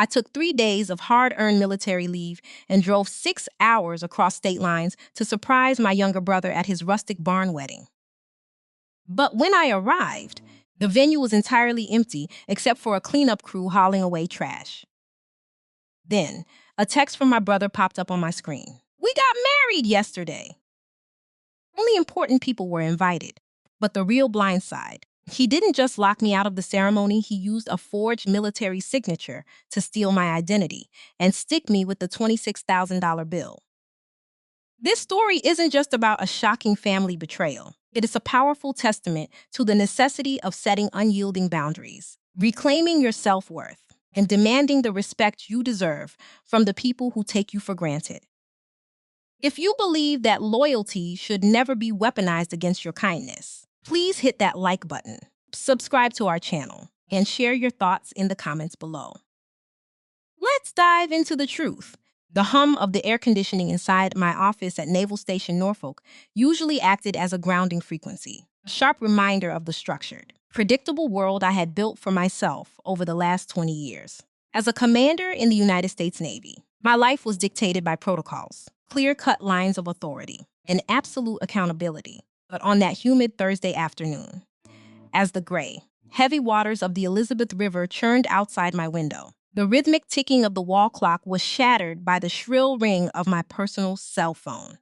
I took 3 days of hard-earned military leave and drove 6 hours across state lines to surprise my younger brother at his rustic barn wedding. But when I arrived, the venue was entirely empty except for a cleanup crew hauling away trash. Then, a text from my brother popped up on my screen. "We got married yesterday." Only important people were invited, but the real blindside. He didn't just lock me out of the ceremony, he used a forged military signature to steal my identity and stick me with the $26,000 bill. This story isn't just about a shocking family betrayal. It is a powerful testament to the necessity of setting unyielding boundaries, reclaiming your self-worth, and demanding the respect you deserve from the people who take you for granted. If you believe that loyalty should never be weaponized against your kindness, please hit that like button, subscribe to our channel, and share your thoughts in the comments below. Let's dive into the truth. The hum of the air conditioning inside my office at Naval Station Norfolk usually acted as a grounding frequency, a sharp reminder of the structured, predictable world I had built for myself over the last 20 years. As a commander in the United States Navy, my life was dictated by protocols, clear-cut lines of authority, and absolute accountability. But on that humid Thursday afternoon, as the gray, heavy waters of the Elizabeth River churned outside my window, the rhythmic ticking of the wall clock was shattered by the shrill ring of my personal cell phone.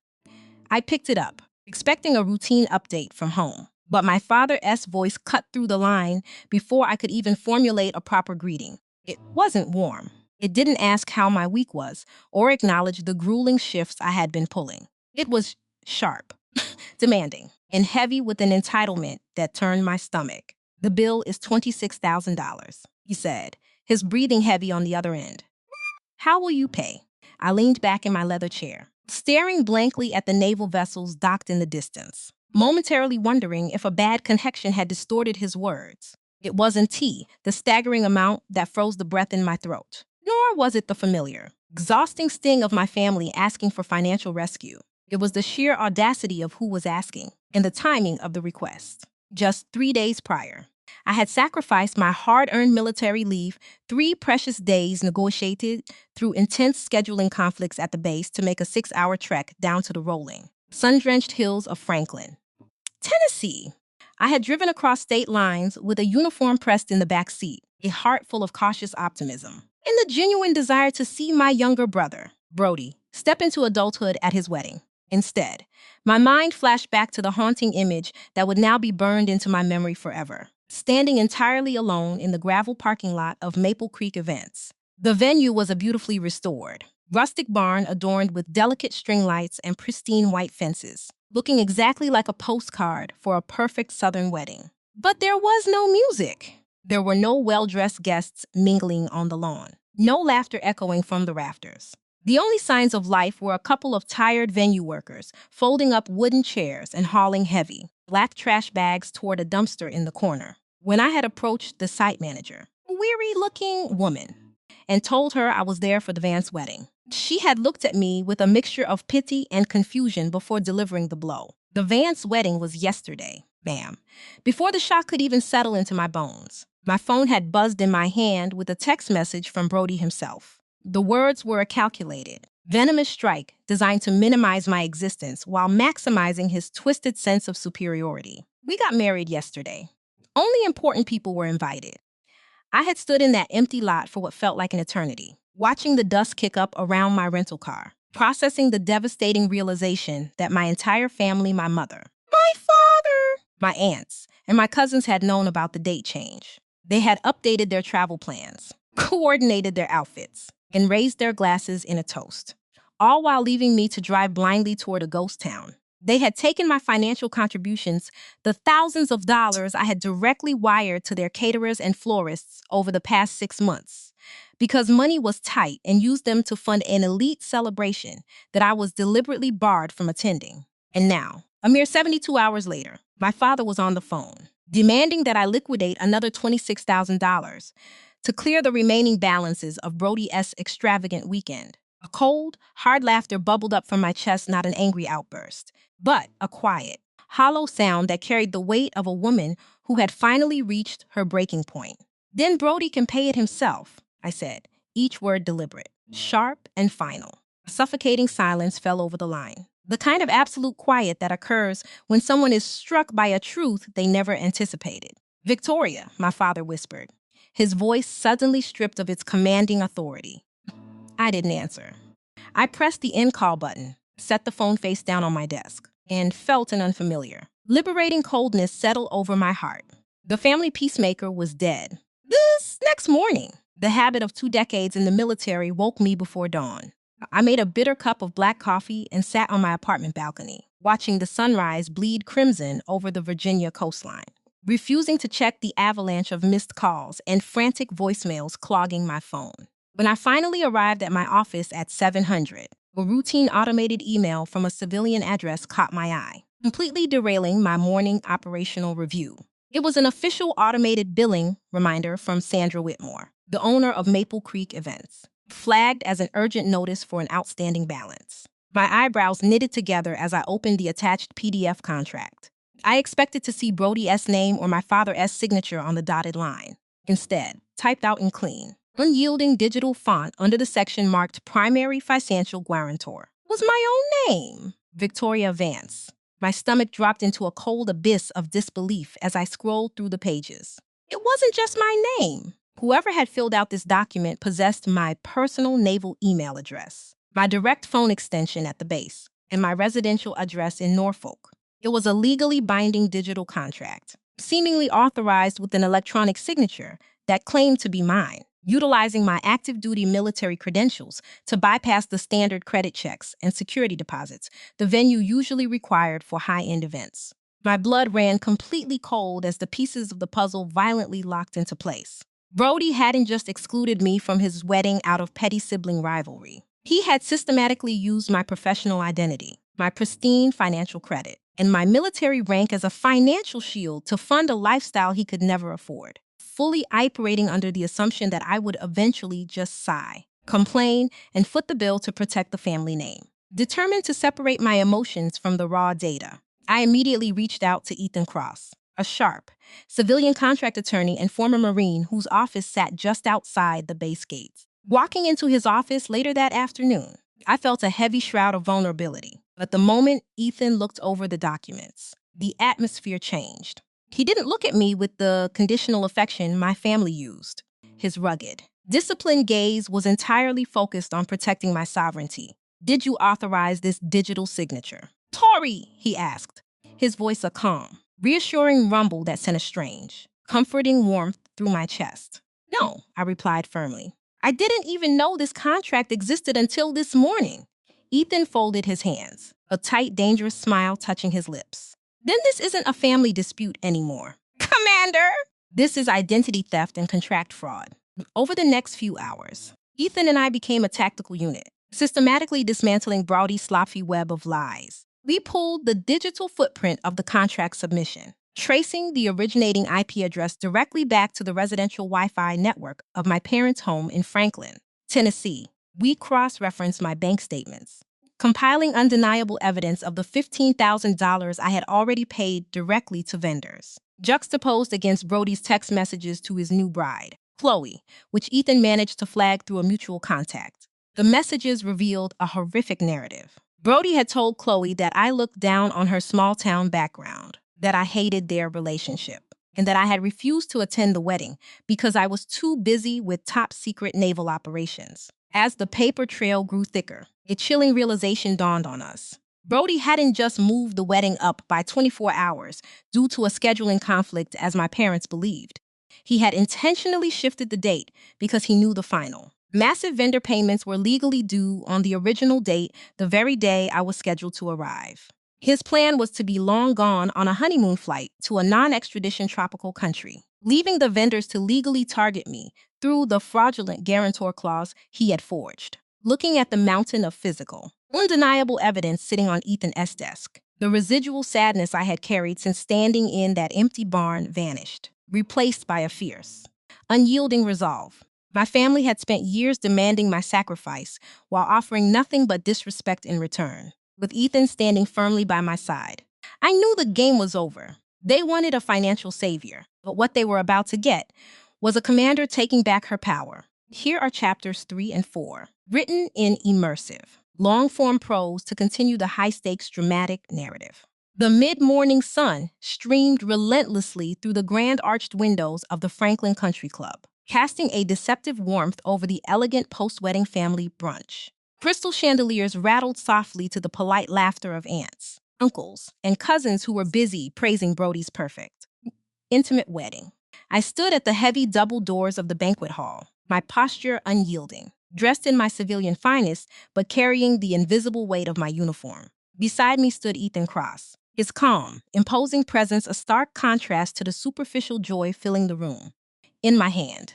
I picked it up, expecting a routine update from home, but my father's voice cut through the line before I could even formulate a proper greeting. It wasn't warm. It didn't ask how my week was or acknowledge the grueling shifts I had been pulling. It was sharp, demanding, and heavy with an entitlement that turned my stomach. "The bill is $26,000, he said, his breathing heavy on the other end. "How will you pay?" I leaned back in my leather chair, staring blankly at the naval vessels docked in the distance, momentarily wondering if a bad connection had distorted his words. It wasn't tea, the staggering amount that froze the breath in my throat. Nor was it the familiar, exhausting sting of my family asking for financial rescue. It was the sheer audacity of who was asking and the timing of the request. Just 3 days prior, I had sacrificed my hard-earned military leave, 3 precious days negotiated through intense scheduling conflicts at the base to make a 6-hour trek down to the rolling, sun-drenched hills of Franklin, Tennessee. I had driven across state lines with a uniform pressed in the back seat, a heart full of cautious optimism, and the genuine desire to see my younger brother, Brody, step into adulthood at his wedding. Instead, my mind flashed back to the haunting image that would now be burned into my memory forever. Standing entirely alone in the gravel parking lot of Maple Creek Events. The venue was a beautifully restored, rustic barn adorned with delicate string lights and pristine white fences, looking exactly like a postcard for a perfect Southern wedding. But there was no music. There were no well-dressed guests mingling on the lawn, no laughter echoing from the rafters. The only signs of life were a couple of tired venue workers folding up wooden chairs and hauling heavy, black trash bags toward a dumpster in the corner. When I had approached the site manager, a weary-looking woman, and told her I was there for the Vance wedding, she had looked at me with a mixture of pity and confusion before delivering the blow. "The Vance wedding was yesterday, ma'am." Before the shock could even settle into my bones, my phone had buzzed in my hand with a text message from Brody himself. The words were a calculated, venomous strike designed to minimize my existence while maximizing his twisted sense of superiority. "We got married yesterday. Only important people were invited." I had stood in that empty lot for what felt like an eternity, watching the dust kick up around my rental car, processing the devastating realization that my entire family, my mother, my father, my aunts, and my cousins had known about the date change. They had updated their travel plans, coordinated their outfits, and raised their glasses in a toast, all while leaving me to drive blindly toward a ghost town. They had taken my financial contributions, the thousands of dollars I had directly wired to their caterers and florists over the past 6 months, because money was tight, and used them to fund an elite celebration that I was deliberately barred from attending. And now, a mere 72 hours later, my father was on the phone, demanding that I liquidate another $26,000 to clear the remaining balances of Brody's extravagant weekend. A cold, hard laughter bubbled up from my chest, not an angry outburst, but a quiet, hollow sound that carried the weight of a woman who had finally reached her breaking point. "Then Brody can pay it himself," I said, each word deliberate, sharp, and final. A suffocating silence fell over the line. The kind of absolute quiet that occurs when someone is struck by a truth they never anticipated. Victoria, my father whispered, his voice suddenly stripped of its commanding authority. I didn't answer. I pressed the end call button, set the phone face down on my desk, and felt an unfamiliar, liberating coldness settle over my heart. The family peacemaker was dead. This next morning, the habit of 2 decades in the military woke me before dawn. I made a bitter cup of black coffee and sat on my apartment balcony, watching the sunrise bleed crimson over the Virginia coastline, refusing to check the avalanche of missed calls and frantic voicemails clogging my phone. When I finally arrived at my office at 700, a routine automated email from a civilian address caught my eye, completely derailing my morning operational review. It was an official automated billing reminder from Sandra Whitmore, the owner of Maple Creek Events, flagged as an urgent notice for an outstanding balance. My eyebrows knitted together as I opened the attached PDF contract. I expected to see Brody S. name or my father S. signature on the dotted line. Instead, typed out in clean, unyielding digital font under the section marked Primary Financial Guarantor was my own name, Victoria Vance. My stomach dropped into a cold abyss of disbelief as I scrolled through the pages. It wasn't just my name. Whoever had filled out this document possessed my personal naval email address, my direct phone extension at the base, and my residential address in Norfolk. It was a legally binding digital contract, seemingly authorized with an electronic signature that claimed to be mine, utilizing my active duty military credentials to bypass the standard credit checks and security deposits the venue usually required for high-end events. My blood ran completely cold as the pieces of the puzzle violently locked into place. Brody hadn't just excluded me from his wedding out of petty sibling rivalry. He had systematically used my professional identity, my pristine financial credit, and my military rank as a financial shield to fund a lifestyle he could never afford, fully operating under the assumption that I would eventually just sigh, complain, and foot the bill to protect the family name. Determined to separate my emotions from the raw data, I immediately reached out to Ethan Cross, a sharp, civilian contract attorney and former Marine whose office sat just outside the base gates. Walking into his office later that afternoon, I felt a heavy shroud of vulnerability. But the moment Ethan looked over the documents, the atmosphere changed. He didn't look at me with the conditional affection my family used. His rugged, disciplined gaze was entirely focused on protecting my sovereignty. Did you authorize this digital signature? Tori, he asked, his voice a calm, reassuring rumble that sent a strange, comforting warmth through my chest. No, I replied firmly. I didn't even know this contract existed until this morning. Ethan folded his hands, a tight, dangerous smile touching his lips. Then this isn't a family dispute anymore. Commander! This is identity theft and contract fraud. Over the next few hours, Ethan and I became a tactical unit, systematically dismantling Brody's sloppy web of lies. We pulled the digital footprint of the contract submission, tracing the originating IP address directly back to the residential Wi-Fi network of my parents' home in Franklin, Tennessee. We cross-referenced my bank statements, compiling undeniable evidence of the $15,000 I had already paid directly to vendors, juxtaposed against Brody's text messages to his new bride, Chloe, which Ethan managed to flag through a mutual contact. The messages revealed a horrific narrative. Brody had told Chloe that I looked down on her small-town background, that I hated their relationship, and that I had refused to attend the wedding because I was too busy with top-secret naval operations. As the paper trail grew thicker, a chilling realization dawned on us. Brody hadn't just moved the wedding up by 24 hours due to a scheduling conflict as my parents believed. He had intentionally shifted the date because he knew the final. Massive vendor payments were legally due on the original date, the very day I was scheduled to arrive. His plan was to be long gone on a honeymoon flight to a non-extradition tropical country, leaving the vendors to legally target me through the fraudulent guarantor clause he had forged. Looking at the mountain of physical, undeniable evidence sitting on Ethan S. desk, the residual sadness I had carried since standing in that empty barn vanished, replaced by a fierce, unyielding resolve. My family had spent years demanding my sacrifice while offering nothing but disrespect in return, with Ethan standing firmly by my side. I knew the game was over. They wanted a financial savior, but what they were about to get was a commander taking back her power, Here are chapters 3 and 4, written in immersive, long form prose to continue the high stakes dramatic narrative. The mid morning sun streamed relentlessly through the grand arched windows of the Franklin Country Club, casting a deceptive warmth over the elegant post wedding family brunch. Crystal chandeliers rattled softly to the polite laughter of aunts, uncles, and cousins who were busy praising Brody's perfect, intimate wedding. I stood at the heavy double doors of the banquet hall, my posture unyielding, dressed in my civilian finest, but carrying the invisible weight of my uniform. Beside me stood Ethan Cross, his calm, imposing presence a stark contrast to the superficial joy filling the room. In my hand,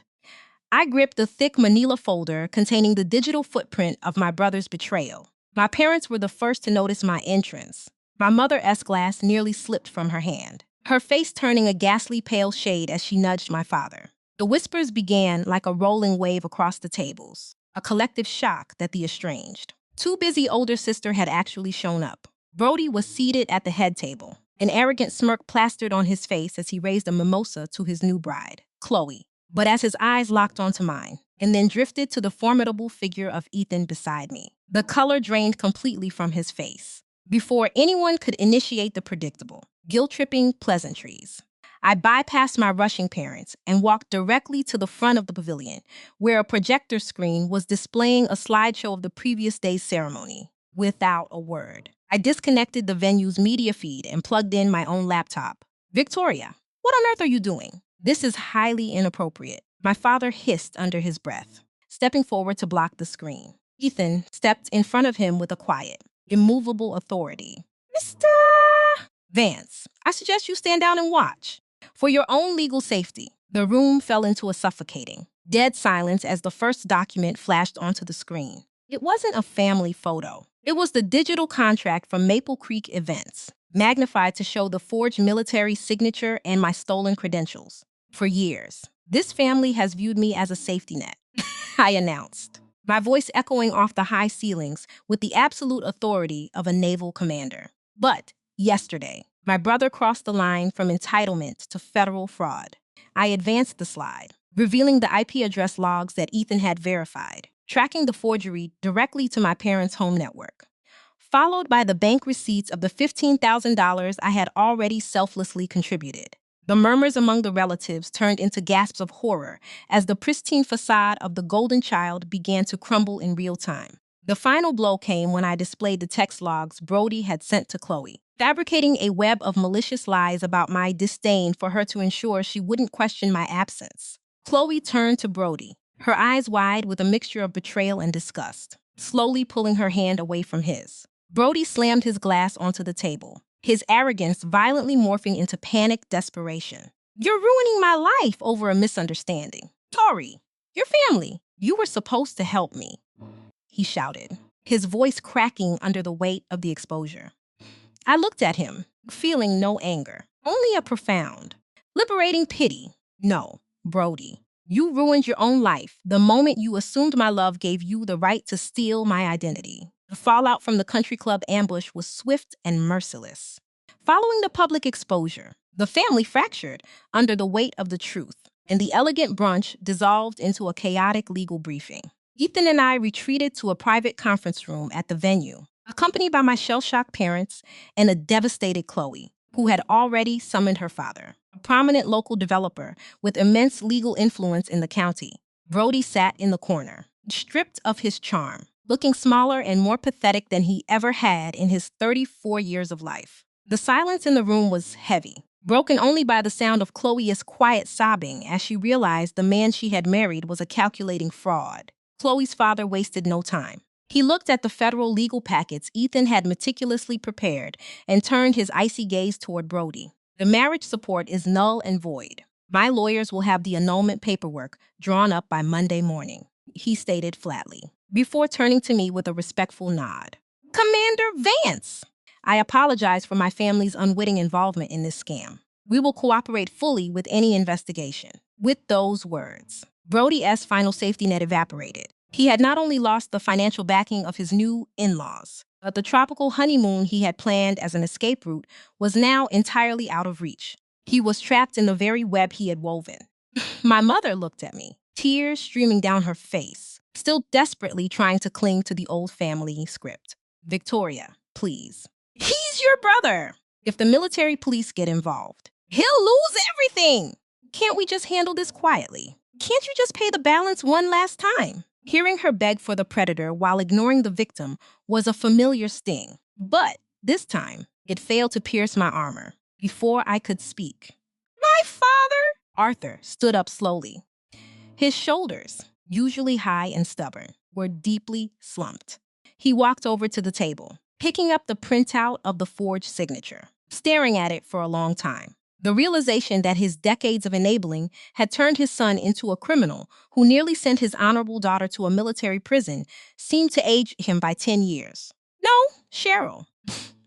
I gripped the thick manila folder containing the digital footprint of my brother's betrayal. My parents were the first to notice my entrance. My mother-esque glass nearly slipped from her hand, her face turning a ghastly pale shade as she nudged my father. The whispers began like a rolling wave across the tables, a collective shock that the estranged. Too busy older sister had actually shown up. Brody was seated at the head table, an arrogant smirk plastered on his face as he raised a mimosa to his new bride, Chloe. But as his eyes locked onto mine, and then drifted to the formidable figure of Ethan beside me, the color drained completely from his face. Before anyone could initiate the predictable, guilt-tripping pleasantries, I bypassed my rushing parents and walked directly to the front of the pavilion, where a projector screen was displaying a slideshow of the previous day's ceremony. Without a word, I disconnected the venue's media feed and plugged in my own laptop. Victoria, what on earth are you doing? This is highly inappropriate, my father hissed under his breath, stepping forward to block the screen. Ethan stepped in front of him with a quiet, immovable authority. Mr. Vance, I suggest you stand down and watch. For your own legal safety. The room fell into a suffocating, dead silence as the first document flashed onto the screen. It wasn't a family photo. It was the digital contract from Maple Creek Events, magnified to show the forged military signature and my stolen credentials. For years, this family has viewed me as a safety net, I announced, my voice echoing off the high ceilings with the absolute authority of a naval commander. But yesterday, my brother crossed the line from entitlement to federal fraud. I advanced the slide, revealing the IP address logs that Ethan had verified, tracking the forgery directly to my parents' home network, followed by the bank receipts of the $15,000 I had already selflessly contributed. The murmurs among the relatives turned into gasps of horror as the pristine facade of the golden child began to crumble in real time. The final blow came when I displayed the text logs Brody had sent to Chloe, fabricating a web of malicious lies about my disdain for her to ensure she wouldn't question my absence. Chloe turned to Brody, her eyes wide with a mixture of betrayal and disgust, slowly pulling her hand away from his. Brody slammed his glass onto the table, his arrogance violently morphing into panicked desperation. You're ruining my life over a misunderstanding. Tori, your family, you were supposed to help me, he shouted, his voice cracking under the weight of the exposure. I looked at him, feeling no anger, only a profound, liberating pity. No, Brody, you ruined your own life the moment you assumed my love gave you the right to steal my identity. The fallout from the country club ambush was swift and merciless. Following the public exposure, the family fractured under the weight of the truth, and the elegant brunch dissolved into a chaotic legal briefing. Ethan and I retreated to a private conference room at the venue, accompanied by my shell-shocked parents and a devastated Chloe, who had already summoned her father, a prominent local developer with immense legal influence in the county. Brody sat in the corner, stripped of his charm, looking smaller and more pathetic than he ever had in his 34 years of life. The silence in the room was heavy, broken only by the sound of Chloe's quiet sobbing as she realized the man she had married was a calculating fraud. Chloe's father wasted no time. He looked at the federal legal packets Ethan had meticulously prepared and turned his icy gaze toward Brody. The marriage support is null and void. My lawyers will have the annulment paperwork drawn up by Monday morning, he stated flatly, before turning to me with a respectful nod. Commander Vance! I apologize for my family's unwitting involvement in this scam. We will cooperate fully with any investigation. With those words, Brody's final safety net evaporated. He had not only lost the financial backing of his new in-laws, but the tropical honeymoon he had planned as an escape route was now entirely out of reach. He was trapped in the very web he had woven. My mother looked at me, tears streaming down her face, still desperately trying to cling to the old family script. Victoria, please. He's your brother. If the military police get involved, he'll lose everything. Can't we just handle this quietly? Can't you just pay the balance one last time? Hearing her beg for the predator while ignoring the victim was a familiar sting. But this time, it failed to pierce my armor. Before I could speak, my father! Arthur stood up slowly. His shoulders, usually high and stubborn, were deeply slumped. He walked over to the table, picking up the printout of the forged signature, staring at it for a long time. The realization that his decades of enabling had turned his son into a criminal who nearly sent his honorable daughter to a military prison seemed to age him by 10 years. No, Cheryl,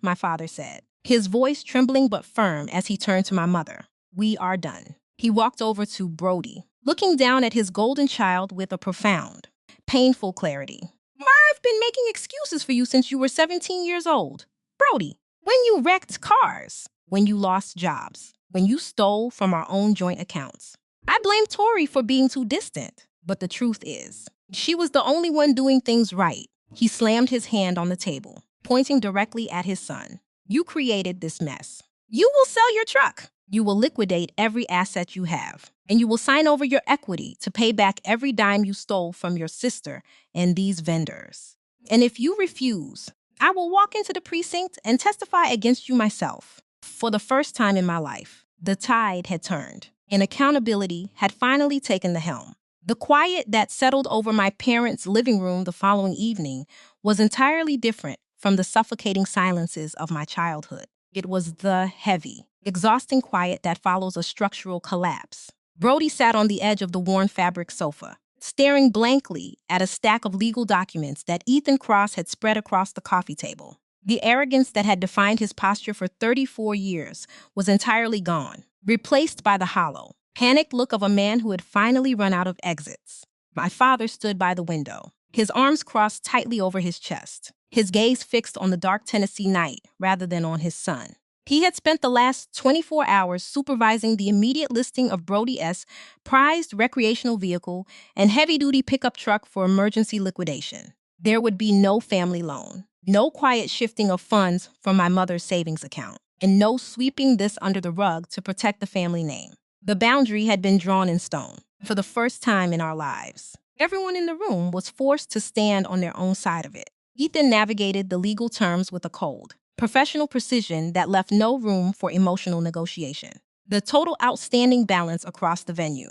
my father said, his voice trembling but firm as he turned to my mother. We are done. He walked over to Brody, looking down at his golden child with a profound, painful clarity. I've been making excuses for you since you were 17 years old. Brody, when you wrecked cars, when you lost jobs, when you stole from our own joint accounts. I blame Tori for being too distant, but the truth is, she was the only one doing things right. He slammed his hand on the table, pointing directly at his son. You created this mess. You will sell your truck. You will liquidate every asset you have, and you will sign over your equity to pay back every dime you stole from your sister and these vendors. And if you refuse, I will walk into the precinct and testify against you myself. For the first time in my life, the tide had turned, and accountability had finally taken the helm. The quiet that settled over my parents' living room the following evening was entirely different from the suffocating silences of my childhood. It was the heavy, exhausting quiet that follows a structural collapse. Brody sat on the edge of the worn fabric sofa, staring blankly at a stack of legal documents that Ethan Cross had spread across the coffee table. The arrogance that had defined his posture for 34 years was entirely gone, replaced by the hollow, panicked look of a man who had finally run out of exits. My father stood by the window, his arms crossed tightly over his chest, his gaze fixed on the dark Tennessee night rather than on his son. He had spent the last 24 hours supervising the immediate listing of Brody S. prized recreational vehicle and heavy-duty pickup truck for emergency liquidation. There would be no family loan, no quiet shifting of funds from my mother's savings account, and no sweeping this under the rug to protect the family name. The boundary had been drawn in stone for the first time in our lives. Everyone in the room was forced to stand on their own side of it. Ethan navigated the legal terms with a cold, professional precision that left no room for emotional negotiation. The total outstanding balance across the venue,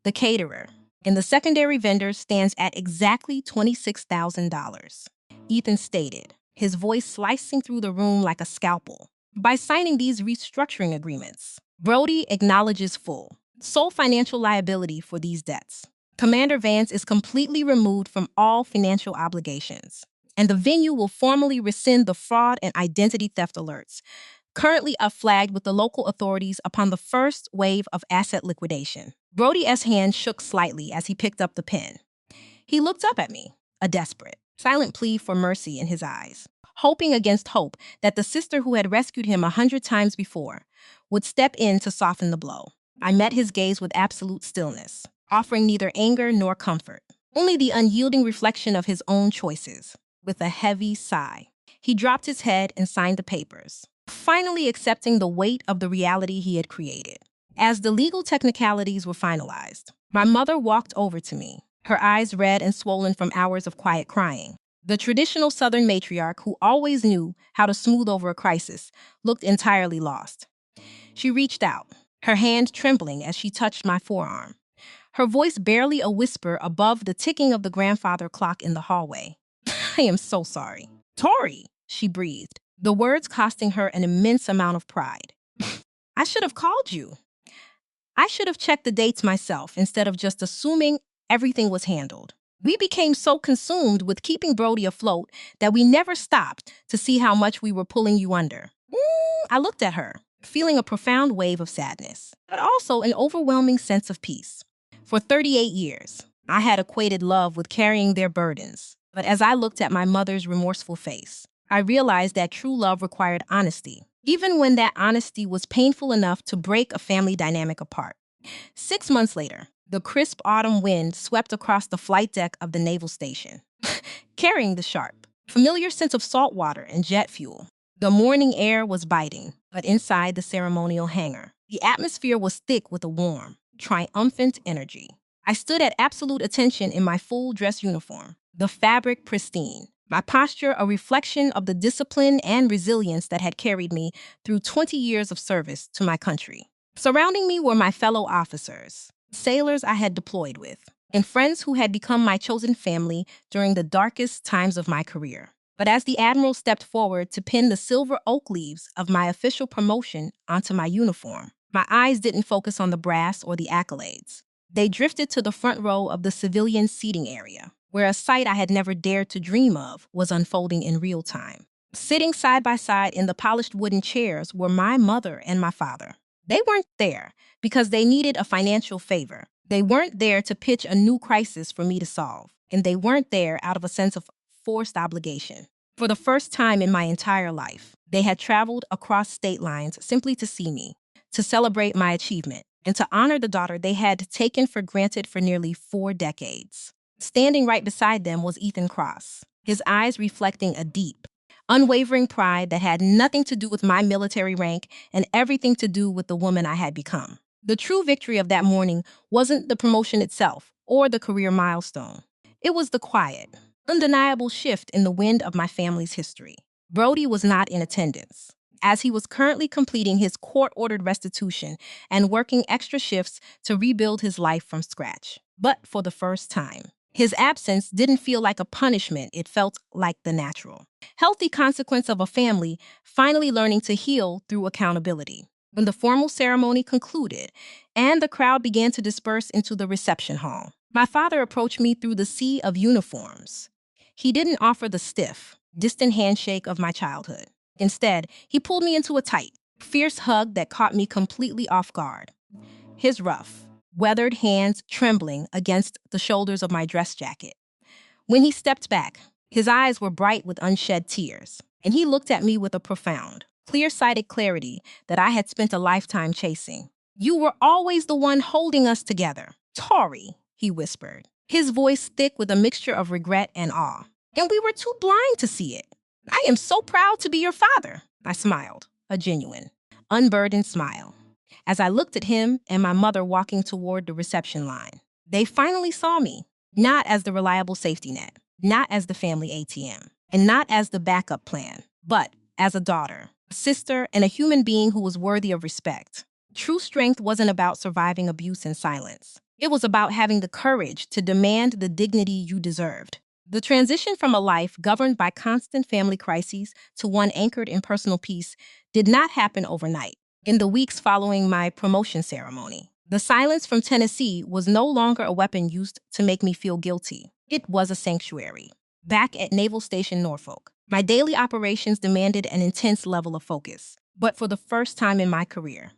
the caterer, and the secondary vendor stands at exactly $26,000. Ethan stated, his voice slicing through the room like a scalpel. By signing these restructuring agreements, Brody acknowledges full, sole financial liability for these debts. Commander Vance is completely removed from all financial obligations, and the venue will formally rescind the fraud and identity theft alerts, currently flagged with the local authorities upon the first wave of asset liquidation. Brody's hand shook slightly as he picked up the pen. He looked up at me, a desperate, silent plea for mercy in his eyes, hoping against hope that the sister who had rescued him 100 times before would step in to soften the blow. I met his gaze with absolute stillness, offering neither anger nor comfort, only the unyielding reflection of his own choices. With a heavy sigh, he dropped his head and signed the papers, finally accepting the weight of the reality he had created. As the legal technicalities were finalized, my mother walked over to me, her eyes red and swollen from hours of quiet crying. The traditional Southern matriarch who always knew how to smooth over a crisis looked entirely lost. She reached out, her hand trembling as she touched my forearm, her voice barely a whisper above the ticking of the grandfather clock in the hallway. I am so sorry. Tori, she breathed, the words costing her an immense amount of pride. I should have called you. I should have checked the dates myself instead of just assuming everything was handled. We became so consumed with keeping Brody afloat that we never stopped to see how much we were pulling you under. I looked at her, feeling a profound wave of sadness, but also an overwhelming sense of peace. For 38 years, I had equated love with carrying their burdens. But as I looked at my mother's remorseful face, I realized that true love required honesty, even when that honesty was painful enough to break a family dynamic apart. 6 months later, The crisp autumn wind swept across the flight deck of the naval station, carrying the sharp, familiar scent of salt water and jet fuel. The morning air was biting, but inside the ceremonial hangar, the atmosphere was thick with a warm, triumphant energy. I stood at absolute attention in my full dress uniform, the fabric pristine, my posture a reflection of the discipline and resilience that had carried me through 20 years of service to my country. Surrounding me were my fellow officers, sailors I had deployed with, and friends who had become my chosen family during the darkest times of my career. But as the Admiral stepped forward to pin the silver oak leaves of my official promotion onto my uniform, my eyes didn't focus on the brass or the accolades. They drifted to the front row of the civilian seating area, where a sight I had never dared to dream of was unfolding in real time. Sitting side by side in the polished wooden chairs were my mother and my father. They weren't there because they needed a financial favor. They weren't there to pitch a new crisis for me to solve. And they weren't there out of a sense of forced obligation. For the first time in my entire life, they had traveled across state lines simply to see me, to celebrate my achievement, and to honor the daughter they had taken for granted for nearly 4 decades. Standing right beside them was Ethan Cross, his eyes reflecting a deep, unwavering pride that had nothing to do with my military rank and everything to do with the woman I had become. The true victory of that morning wasn't the promotion itself or the career milestone. It was the quiet, undeniable shift in the wind of my family's history. Brody was not in attendance, as he was currently completing his court-ordered restitution and working extra shifts to rebuild his life from scratch. But for the first time, his absence didn't feel like a punishment, it felt like the natural, healthy consequence of a family finally learning to heal through accountability. When the formal ceremony concluded and the crowd began to disperse into the reception hall, my father approached me through the sea of uniforms. He didn't offer the stiff, distant handshake of my childhood. Instead, he pulled me into a tight, fierce hug that caught me completely off guard. His rough, weathered hands trembling against the shoulders of my dress jacket. When he stepped back, his eyes were bright with unshed tears, and he looked at me with a profound, clear-sighted clarity that I had spent a lifetime chasing. "You were always the one holding us together, Tori," he whispered, his voice thick with a mixture of regret and awe. "And we were too blind to see it. I am so proud to be your father." I smiled, a genuine, unburdened smile, as I looked at him and my mother walking toward the reception line. They finally saw me, not as the reliable safety net, not as the family ATM, and not as the backup plan, but as a daughter, a sister, and a human being who was worthy of respect. True strength wasn't about surviving abuse in silence. It was about having the courage to demand the dignity you deserved. The transition from a life governed by constant family crises to one anchored in personal peace did not happen overnight. In the weeks following my promotion ceremony, the silence from Tennessee was no longer a weapon used to make me feel guilty. It was a sanctuary. Back at Naval Station Norfolk, my daily operations demanded an intense level of focus. But for the first time in my career,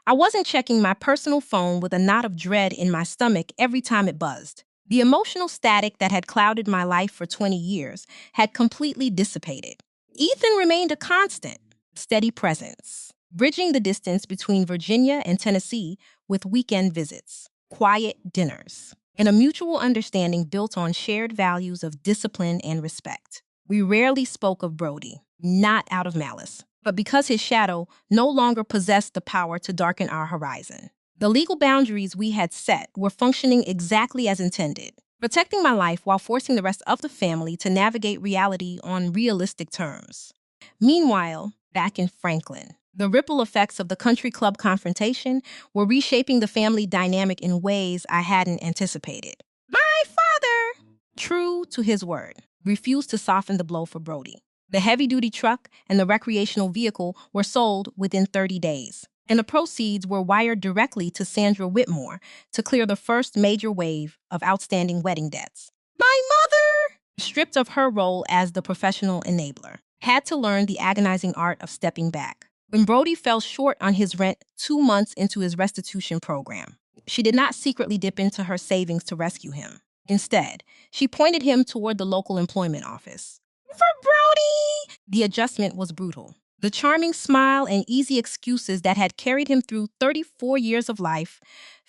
I wasn't checking my personal phone with a knot of dread in my stomach every time it buzzed. The emotional static that had clouded my life for 20 years had completely dissipated. Ethan remained a constant, steady presence, bridging the distance between Virginia and Tennessee with weekend visits, quiet dinners, and a mutual understanding built on shared values of discipline and respect. We rarely spoke of Brody, not out of malice, but because his shadow no longer possessed the power to darken our horizon. The legal boundaries we had set were functioning exactly as intended, protecting my life while forcing the rest of the family to navigate reality on realistic terms. Meanwhile, back in Franklin, the ripple effects of the country club confrontation were reshaping the family dynamic in ways I hadn't anticipated. My father, true to his word, refused to soften the blow for Brody. The heavy-duty truck and the recreational vehicle were sold within 30 days, and the proceeds were wired directly to Sandra Whitmore to clear the first major wave of outstanding wedding debts. My mother, stripped of her role as the professional enabler, had to learn the agonizing art of stepping back. When Brody fell short on his rent 2 months into his restitution program, she did not secretly dip into her savings to rescue him. Instead, she pointed him toward the local employment office. "For Brody!" The adjustment was brutal. The charming smile and easy excuses that had carried him through 34 years of life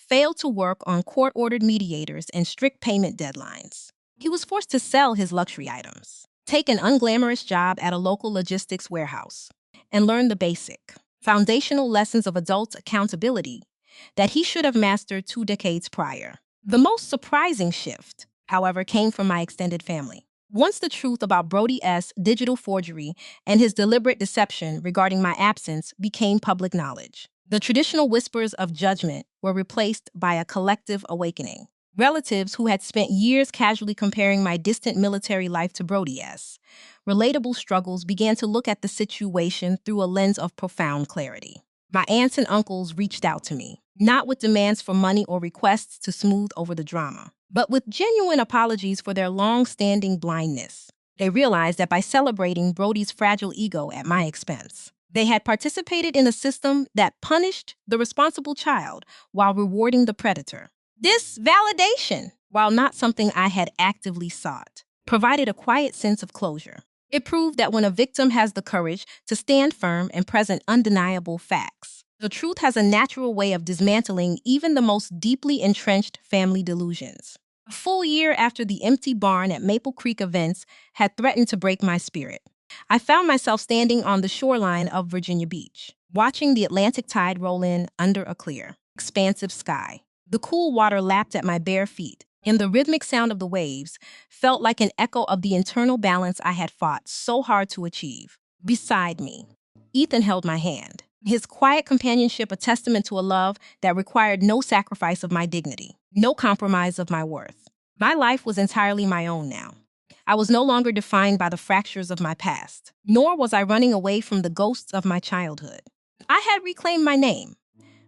failed to work on court-ordered mediators and strict payment deadlines. He was forced to sell his luxury items, take an unglamorous job at a local logistics warehouse, and learn the basic, foundational lessons of adult accountability that he should have mastered 2 decades prior. The most surprising shift, however, came from my extended family. Once the truth about Brody S.'s digital forgery and his deliberate deception regarding my absence became public knowledge, the traditional whispers of judgment were replaced by a collective awakening. Relatives who had spent years casually comparing my distant military life to Brody S.'s relatable struggles began to look at the situation through a lens of profound clarity. My aunts and uncles reached out to me, not with demands for money or requests to smooth over the drama, but with genuine apologies for their long-standing blindness. They realized that by celebrating Brody's fragile ego at my expense, they had participated in a system that punished the responsible child while rewarding the predator. This validation, while not something I had actively sought, provided a quiet sense of closure. It proved that when a victim has the courage to stand firm and present undeniable facts, the truth has a natural way of dismantling even the most deeply entrenched family delusions. A full year after the empty barn at Maple Creek events had threatened to break my spirit, I found myself standing on the shoreline of Virginia Beach, watching the Atlantic tide roll in under a clear, expansive sky. The cool water lapped at my bare feet, and the rhythmic sound of the waves felt like an echo of the internal balance I had fought so hard to achieve. Beside me, Ethan held my hand, his quiet companionship a testament to a love that required no sacrifice of my dignity, no compromise of my worth. My life was entirely my own now. I was no longer defined by the fractures of my past, nor was I running away from the ghosts of my childhood. I had reclaimed my name,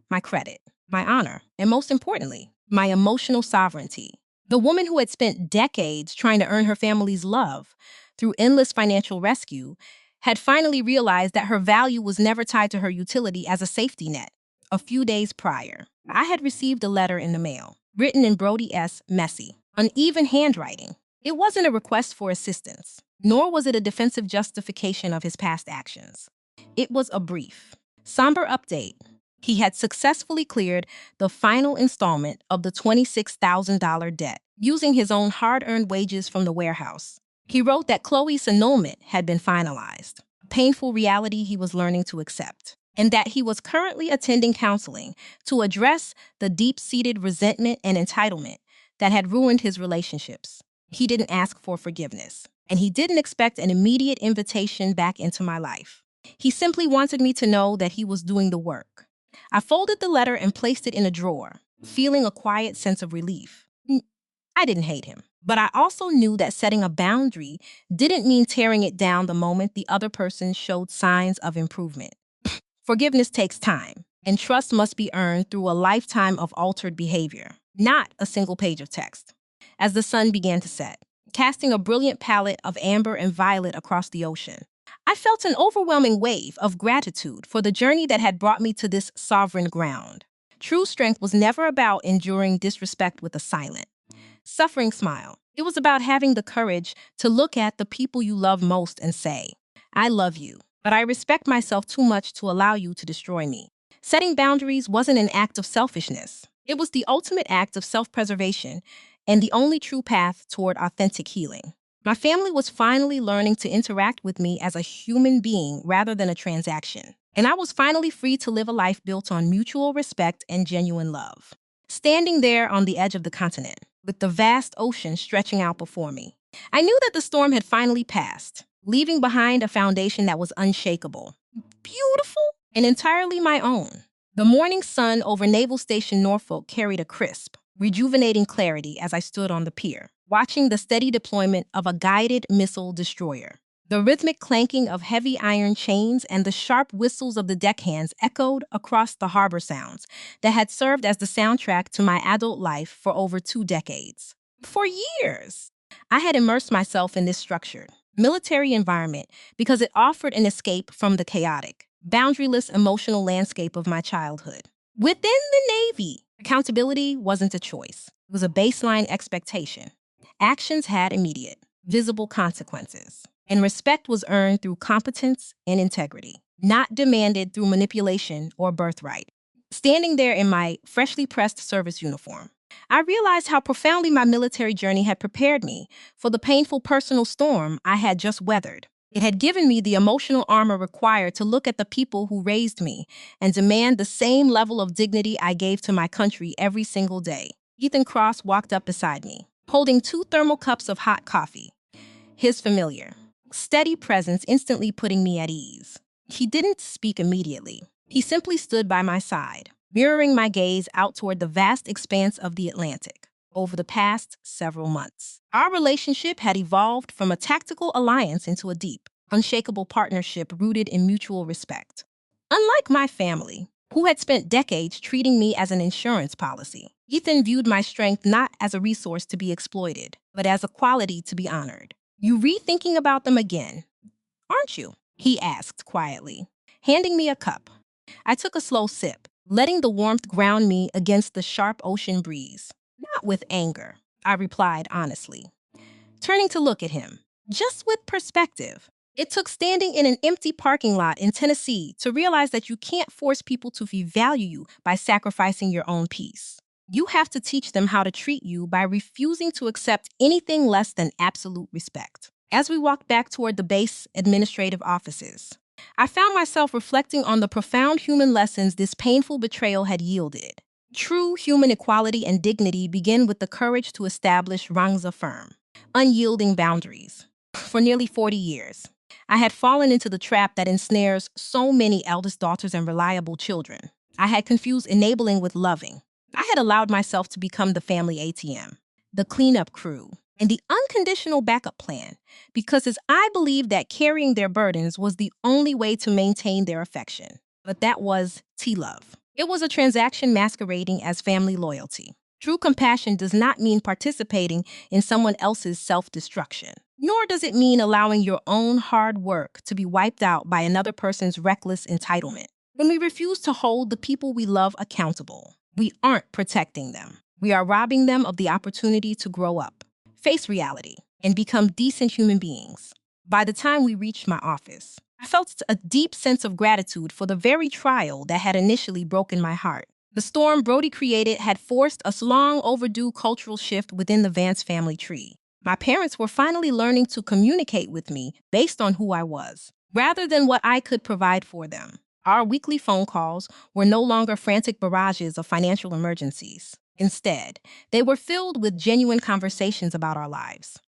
my credit, my honor, and most importantly, my emotional sovereignty. The woman who had spent decades trying to earn her family's love through endless financial rescue had finally realized that her value was never tied to her utility as a safety net. A few days prior, I had received a letter in the mail, written in Brody S. messy, uneven handwriting. It wasn't a request for assistance, nor was it a defensive justification of his past actions. It was a brief, somber update. He had successfully cleared the final installment of the $26,000 debt using his own hard-earned wages from the warehouse. He wrote that Chloe's annulment had been finalized, a painful reality he was learning to accept, and that he was currently attending counseling to address the deep-seated resentment and entitlement that had ruined his relationships. He didn't ask for forgiveness, and he didn't expect an immediate invitation back into my life. He simply wanted me to know that he was doing the work. I folded the letter and placed it in a drawer, feeling a quiet sense of relief. I didn't hate him, but I also knew that setting a boundary didn't mean tearing it down the moment the other person showed signs of improvement. Forgiveness takes time, and trust must be earned through a lifetime of altered behavior, not a single page of text. As the sun began to set, casting a brilliant palette of amber and violet across the ocean, I felt an overwhelming wave of gratitude for the journey that had brought me to this sovereign ground. True strength was never about enduring disrespect with a silent, suffering smile. It was about having the courage to look at the people you love most and say, I love you, but I respect myself too much to allow you to destroy me. Setting boundaries wasn't an act of selfishness. It was the ultimate act of self-preservation and the only true path toward authentic healing. My family was finally learning to interact with me as a human being rather than a transaction, and I was finally free to live a life built on mutual respect and genuine love. Standing there on the edge of the continent, with the vast ocean stretching out before me, I knew that the storm had finally passed, leaving behind a foundation that was unshakable, beautiful, and entirely my own. The morning sun over Naval Station Norfolk carried a crisp, rejuvenating clarity as I stood on the pier, watching the steady deployment of a guided missile destroyer. The rhythmic clanking of heavy iron chains and the sharp whistles of the deckhands echoed across the harbor sounds that had served as the soundtrack to my adult life for over 2 decades. For years, I had immersed myself in this structured, military environment because it offered an escape from the chaotic, boundaryless emotional landscape of my childhood. Within the Navy, accountability wasn't a choice. It was a baseline expectation. Actions had immediate, visible consequences, and respect was earned through competence and integrity, not demanded through manipulation or birthright. Standing there in my freshly pressed service uniform, I realized how profoundly my military journey had prepared me for the painful personal storm I had just weathered. It had given me the emotional armor required to look at the people who raised me and demand the same level of dignity I gave to my country every single day. Ethan Cross walked up beside me, holding 2 thermal cups of hot coffee, his familiar, steady presence instantly putting me at ease. He didn't speak immediately. He simply stood by my side, mirroring my gaze out toward the vast expanse of the Atlantic. Over the past several months, our relationship had evolved from a tactical alliance into a deep, unshakable partnership rooted in mutual respect. Unlike my family, who had spent decades treating me as an insurance policy, Ethan viewed my strength not as a resource to be exploited, but as a quality to be honored. "You rethinking about them again, aren't you?" he asked quietly, handing me a cup. I took a slow sip, letting the warmth ground me against the sharp ocean breeze. "Not with anger," I replied honestly, turning to look at him, "just with perspective." It took standing in an empty parking lot in Tennessee to realize that you can't force people to value you by sacrificing your own peace. You have to teach them how to treat you by refusing to accept anything less than absolute respect. As we walked back toward the base administrative offices, I found myself reflecting on the profound human lessons this painful betrayal had yielded. True human equality and dignity begin with the courage to establish rangs firm, unyielding boundaries. For nearly 40 years, I had fallen into the trap that ensnares so many eldest daughters and reliable children. I had confused enabling with loving. I had allowed myself to become the family ATM, the cleanup crew, and the unconditional backup plan, because as I believed that carrying their burdens was the only way to maintain their affection. But that was T-love. It was a transaction masquerading as family loyalty. True compassion does not mean participating in someone else's self-destruction, nor does it mean allowing your own hard work to be wiped out by another person's reckless entitlement. When we refuse to hold the people we love accountable, we aren't protecting them. We are robbing them of the opportunity to grow up, face reality, and become decent human beings. By the time we reached my office, I felt a deep sense of gratitude for the very trial that had initially broken my heart. The storm Brody created had forced a long overdue cultural shift within the Vance family tree. My parents were finally learning to communicate with me based on who I was, rather than what I could provide for them. Our weekly phone calls were no longer frantic barrages of financial emergencies. Instead, they were filled with genuine conversations about our lives,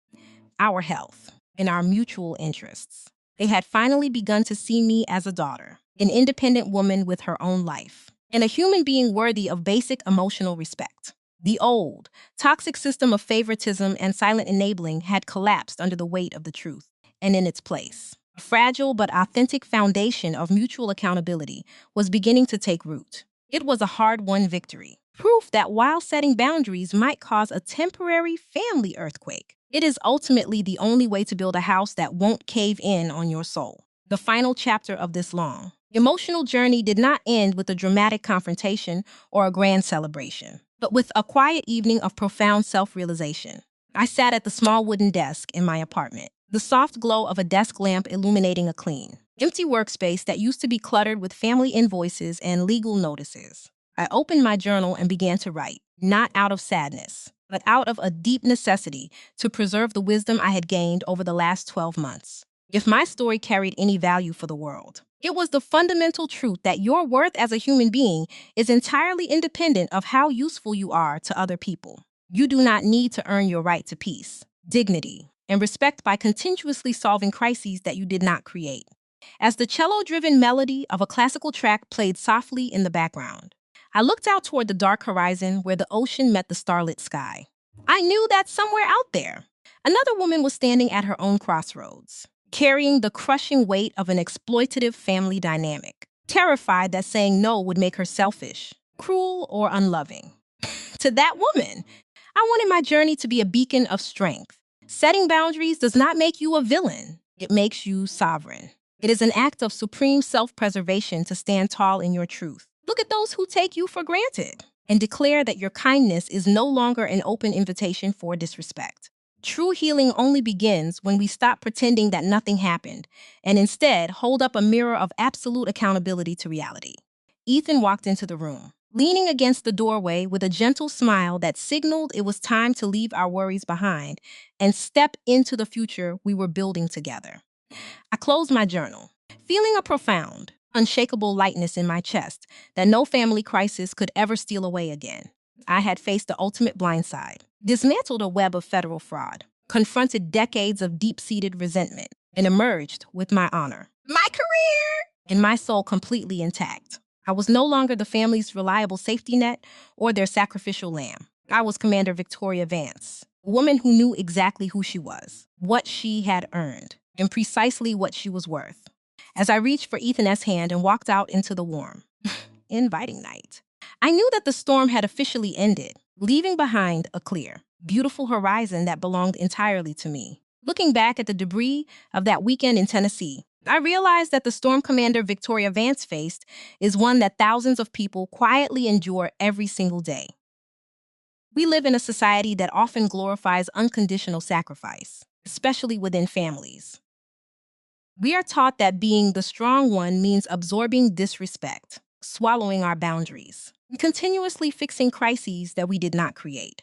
our health, and our mutual interests. They had finally begun to see me as a daughter, an independent woman with her own life, and a human being worthy of basic emotional respect. The old, toxic system of favoritism and silent enabling had collapsed under the weight of the truth, and in its place, a fragile but authentic foundation of mutual accountability was beginning to take root. It was a hard-won victory, proof that while setting boundaries might cause a temporary family earthquake, it is ultimately the only way to build a house that won't cave in on your soul. The final chapter of this long, emotional journey did not end with a dramatic confrontation or a grand celebration, but with a quiet evening of profound self-realization. I sat at the small wooden desk in my apartment, the soft glow of a desk lamp illuminating a clean, empty workspace that used to be cluttered with family invoices and legal notices. I opened my journal and began to write, not out of sadness, but out of a deep necessity to preserve the wisdom I had gained over the last 12 months. If my story carried any value for the world, it was the fundamental truth that your worth as a human being is entirely independent of how useful you are to other people. You do not need to earn your right to peace, dignity, and respect by continuously solving crises that you did not create. As the cello-driven melody of a classical track played softly in the background, I looked out toward the dark horizon where the ocean met the starlit sky. I knew that somewhere out there, another woman was standing at her own crossroads, carrying the crushing weight of an exploitative family dynamic, terrified that saying no would make her selfish, cruel, or unloving. To that woman, I wanted my journey to be a beacon of strength. Setting boundaries does not make you a villain. It makes you sovereign. It is an act of supreme self-preservation to stand tall in your truth. Look at those who take you for granted and declare that your kindness is no longer an open invitation for disrespect. True healing only begins when we stop pretending that nothing happened and instead hold up a mirror of absolute accountability to reality. Ethan walked into the room, leaning against the doorway with a gentle smile that signaled it was time to leave our worries behind and step into the future we were building together. I closed my journal, feeling a profound, unshakable lightness in my chest that no family crisis could ever steal away again. I had faced the ultimate blindside, dismantled a web of federal fraud, confronted decades of deep-seated resentment, and emerged with my honor, my career, and my soul completely intact. I was no longer the family's reliable safety net or their sacrificial lamb. I was Commander Victoria Vance, a woman who knew exactly who she was, what she had earned, and precisely what she was worth. As I reached for Ethan's hand and walked out into the warm, inviting night, I knew that the storm had officially ended, leaving behind a clear, beautiful horizon that belonged entirely to me. Looking back at the debris of that weekend in Tennessee, I realized that the storm Commander Victoria Vance faced is one that thousands of people quietly endure every single day. We live in a society that often glorifies unconditional sacrifice, especially within families. We are taught that being the strong one means absorbing disrespect, swallowing our boundaries, and continuously fixing crises that we did not create.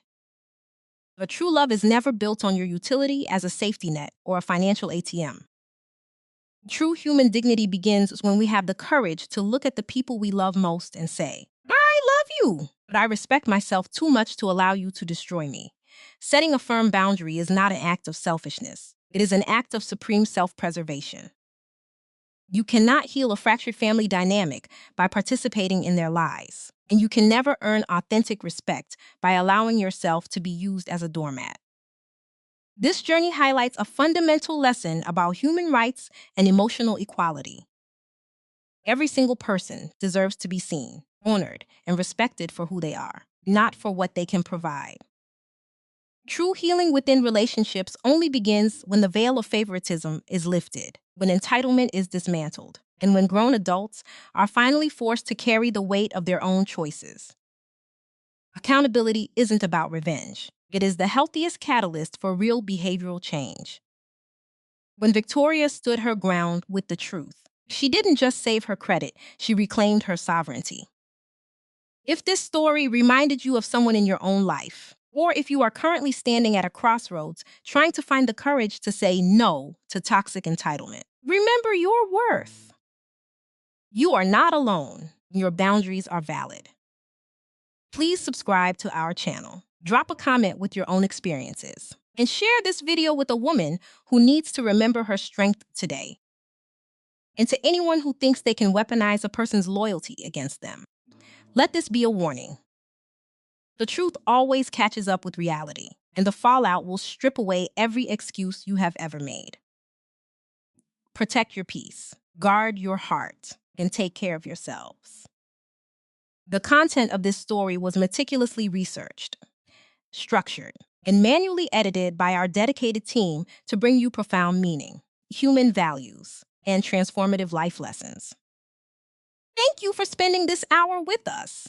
But true love is never built on your utility as a safety net or a financial ATM. True human dignity begins when we have the courage to look at the people we love most and say, I love you, but I respect myself too much to allow you to destroy me. Setting a firm boundary is not an act of selfishness. It is an act of supreme self-preservation. You cannot heal a fractured family dynamic by participating in their lies, and you can never earn authentic respect by allowing yourself to be used as a doormat. This journey highlights a fundamental lesson about human rights and emotional equality. Every single person deserves to be seen, honored, and respected for who they are, not for what they can provide. True healing within relationships only begins when the veil of favoritism is lifted, when entitlement is dismantled, and when grown adults are finally forced to carry the weight of their own choices. Accountability isn't about revenge. It is the healthiest catalyst for real behavioral change. When Victoria stood her ground with the truth, she didn't just save her credit, she reclaimed her sovereignty. If this story reminded you of someone in your own life, or if you are currently standing at a crossroads trying to find the courage to say no to toxic entitlement, remember your worth. You are not alone. Your boundaries are valid. Please subscribe to our channel. Drop a comment with your own experiences. And share this video with a woman who needs to remember her strength today. And to anyone who thinks they can weaponize a person's loyalty against them, let this be a warning. The truth always catches up with reality, and the fallout will strip away every excuse you have ever made. Protect your peace, guard your heart, and take care of yourselves. The content of this story was meticulously researched, structured, and manually edited by our dedicated team to bring you profound meaning, human values, and transformative life lessons. Thank you for spending this hour with us.